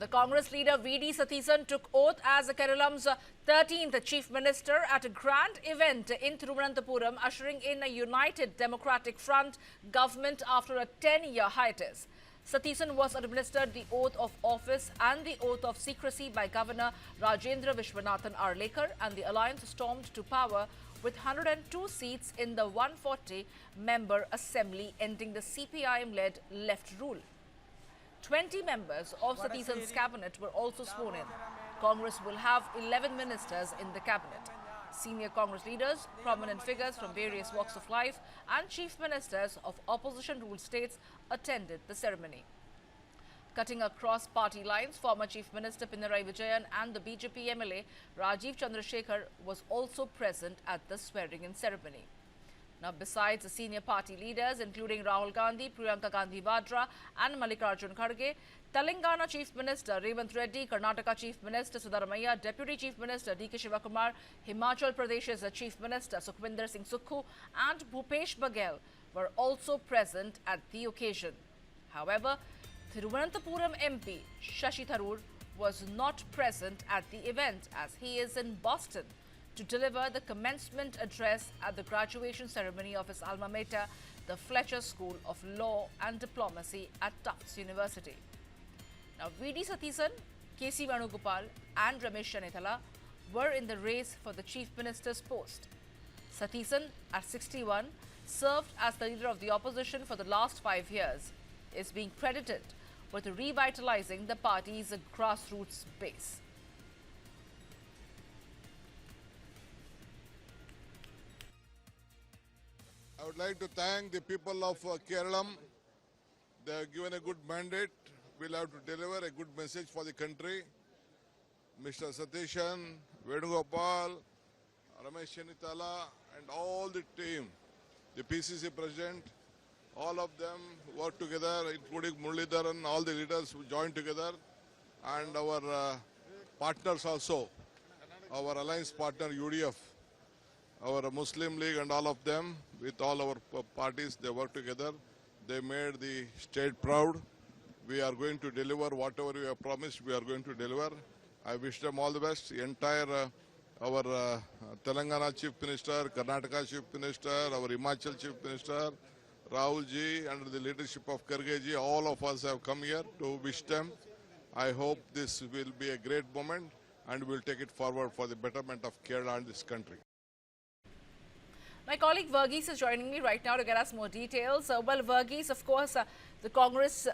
The Congress leader V.D. Satheesan took oath as Kerala's 13th Chief Minister at a grand event in Thiruvananthapuram, ushering in a united democratic front government after a 10-year hiatus. Satheesan was administered the oath of office and the oath of secrecy by Governor Rajendra Vishwanath Arlekar, and the alliance stormed to power with 102 seats in the 140-member assembly, ending the CPIM-led left rule. 20 members of Satheesan's cabinet were also sworn in. Congress will have 11 ministers in the cabinet. Senior Congress leaders, prominent figures from various walks of life, and chief ministers of opposition-ruled states attended the ceremony. Cutting across party lines, former Chief Minister Pinarayi Vijayan and the BJP MLA Rajeev Chandrasekhar was also present at the swearing-in ceremony. Now, besides the senior party leaders, including Rahul Gandhi, Priyanka Vadra and Mallikarjun Kharge, Telangana Chief Minister Revanth Reddy, Karnataka Chief Minister Siddaramaiah, Deputy Chief Minister D.K. Shivakumar, Himachal Pradesh's Chief Minister Sukhwinder Singh Sukhu and Bhupesh Baghel were also present at the occasion. However, Thiruvananthapuram MP Shashi Tharoor was not present at the event, as he is in Boston to deliver the commencement address at the graduation ceremony of his alma mater, the Fletcher School of Law and Diplomacy at Tufts University. Now, V.D. Satheesan, K.C. Venugopal and Ramesh Chanithala were in the race for the Chief Minister's post. Satheesan, at 61, served as the leader of the opposition for the last 5 years, is being credited with revitalizing the party's grassroots base. I would like to thank the people of Kerala. They have given a good mandate. We'll have to deliver a good message for the country. Mr. Satheesan, Venugopal, Ramesh Chanithala and all the team, the PCC president, all of them work together, including Muralidharan, all the leaders who joined together, and our partners also, our alliance partner UDF, our Muslim League and all of them, with all our parties, they work together. They made the state proud. We are going to deliver whatever we have promised, we are going to deliver. I wish them all the best. The entire our Telangana Chief Minister, Karnataka Chief Minister, our Himachal Chief Minister, Rahul ji, under the leadership of Kharge ji, all of us have come here to wish them. I hope this will be a great moment and we'll take it forward for the betterment of Kerala and this country. My colleague Verghese is joining me right now to get us more details. Well, Verghese, of course, the Congress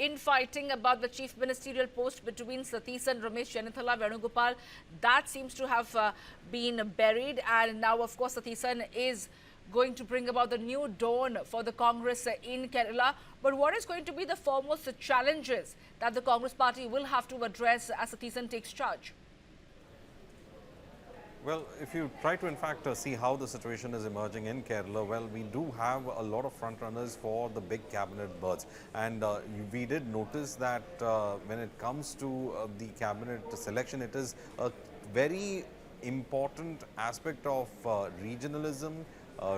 infighting about the chief ministerial post between Satheesan, Ramesh Chanithala, Venugopal, that seems to have been buried. And now, of course, Satheesan is going to bring about the new dawn for the Congress in Kerala. But what is going to be the foremost challenges that the Congress party will have to address as Satheesan takes charge? Well, if you try to in fact see how the situation is emerging in Kerala, well, we do have a lot of front runners for the big cabinet berths, and we did notice that when it comes to the cabinet selection, it is a very important aspect of regionalism,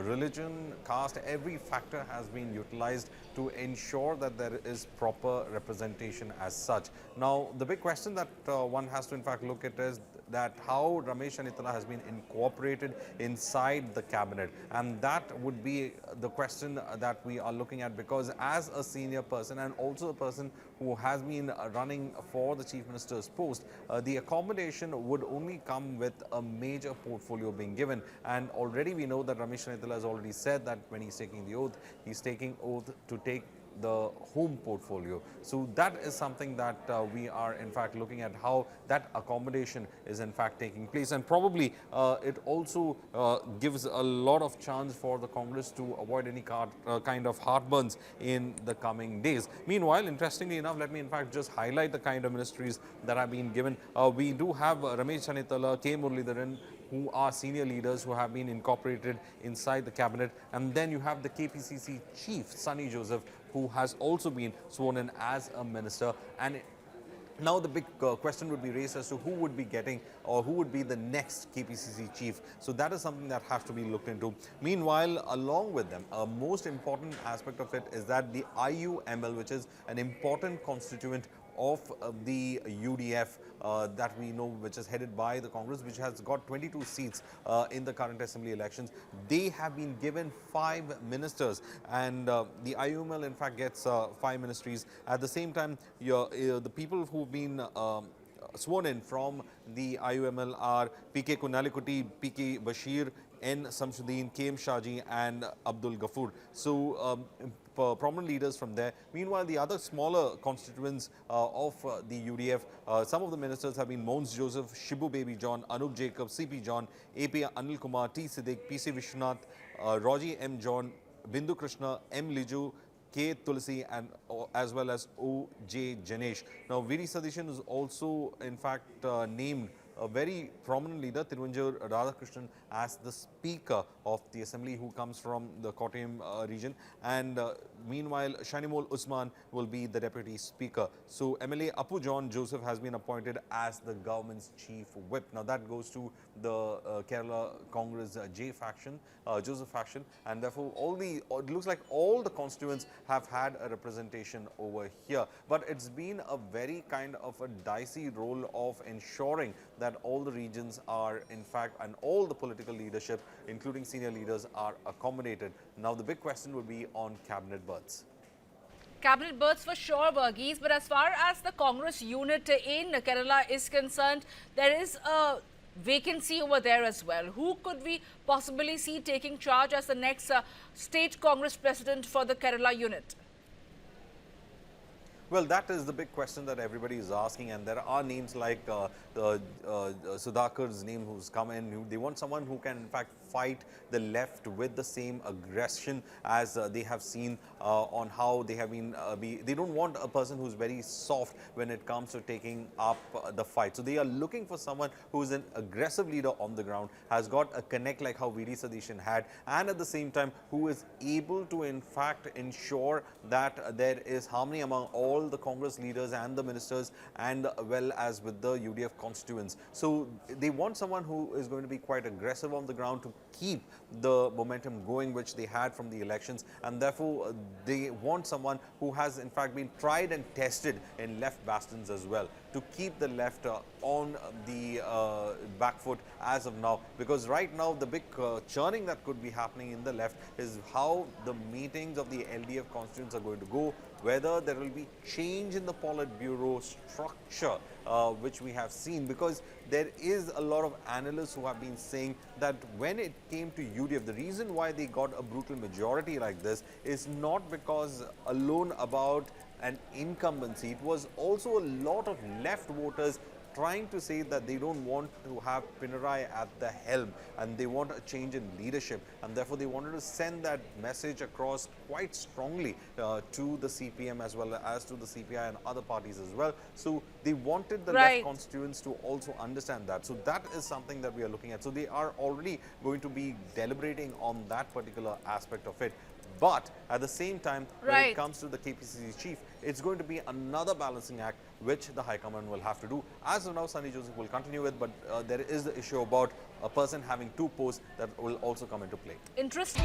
religion, caste. Every factor has been utilized to ensure that there is proper representation as such. Now, the big question that one has to in fact look at is that how Ramesh Chanithala has been incorporated inside the cabinet, and that would be the question that we are looking at, because as a senior person and also a person who has been running for the Chief Minister's post, the accommodation would only come with a major portfolio being given. And already we know that Ramesh Chanithala has already said that when he's taking the oath, he's taking oath to take the home portfolio. So that is something that we are in fact looking at, how that accommodation is in fact taking place, and probably it also gives a lot of chance for the Congress to avoid any kind of heartburns in the coming days. Meanwhile, interestingly enough, let me in fact just highlight the kind of ministries that have been given. We do have Ramesh Chanithala, K. Muralidharan, who are senior leaders who have been incorporated inside the cabinet, and then you have the KPCC chief, Sunny Joseph, who has also been sworn in as a minister. And now the big question would be raised as to who would be getting, or who would be the next KPCC chief. So that is something that has to be looked into. Meanwhile, along with them, a most important aspect of it is that the IUML, which is an important constituent of the UDF that we know, which is headed by the Congress, which has got 22 seats in the current assembly elections. They have been given 5 ministers, and the IUML in fact gets 5 ministries. At the same time, the people who've been sworn in from the IUML are PK Kunalikutti, PK Bashir, N. Samshuddin, KM Shaji and Abdul Ghafoor. So prominent leaders from there. Meanwhile, the other smaller constituents of the UDF, some of the ministers have been Mons Joseph, Shibu Baby John, Anup Jacob, CP John, AP Anil Kumar, T. Siddiq, PC Vishwanath, Roji M. John, Bindu Krishna, M. Liju, K. Tulsi and as well as O. J. Janesh. Now, Viri Satheesan is also in fact named a very prominent leader, Thiruvananthapuram Radhakrishnan, as the Speaker of the Assembly, who comes from the Kottayam region. And meanwhile, Shanimol Usman will be the Deputy Speaker. So MLA Apu John Joseph has been appointed as the government's Chief Whip. Now that goes to the Kerala Congress J faction, Joseph faction, and therefore it looks like all the constituents have had a representation over here. But it's been a very kind of a dicey role of ensuring that all the regions are in fact, and all the political leadership, including senior leaders, are accommodated. Now the big question would be on cabinet berths. Cabinet berths for sure, Varghese, but as far as the Congress unit in Kerala is concerned, there is a vacancy over there as well. Who could we possibly see taking charge as the next state Congress president for the Kerala unit? Well, that is the big question that everybody is asking, and there are names like Sudhakar's name who's come in. They want someone who can in fact fight the left with the same aggression as they have seen on how they have been. They don't want a person who's very soft when it comes to taking up the fight. So they are looking for someone who is an aggressive leader on the ground, has got a connect like how Viri Satheesan had, and at the same time who is able to in fact ensure that there is harmony among all the Congress leaders and the ministers, and well as with the UDF constituents. So they want someone who is going to be quite aggressive on the ground to keep the momentum going which they had from the elections, and therefore they want someone who has in fact been tried and tested in left bastions as well, to keep the left on the back foot as of now, because right now the big churning that could be happening in the left is how the meetings of the LDF constituents are going to go, whether there will be change in the Politburo structure, which we have seen, because there is a lot of analysts who have been saying that when it came to UDF, the reason why they got a brutal majority like this is not because alone about an incumbency. It was also a lot of left voters trying to say that they don't want to have Pinarayi at the helm, and they want a change in leadership, and therefore they wanted to send that message across quite strongly to the CPM as well as to the CPI and other parties as well. So they wanted the left constituents to also understand that. So that is something that we are looking at. So they are already going to be deliberating on that particular aspect of it. But at the same time, when it comes to the KPCC chief, it's going to be another balancing act which the High Command will have to do. As of now, Sunny Joseph will continue with, but there is the issue about a person having 2 posts that will also come into play. Interesting.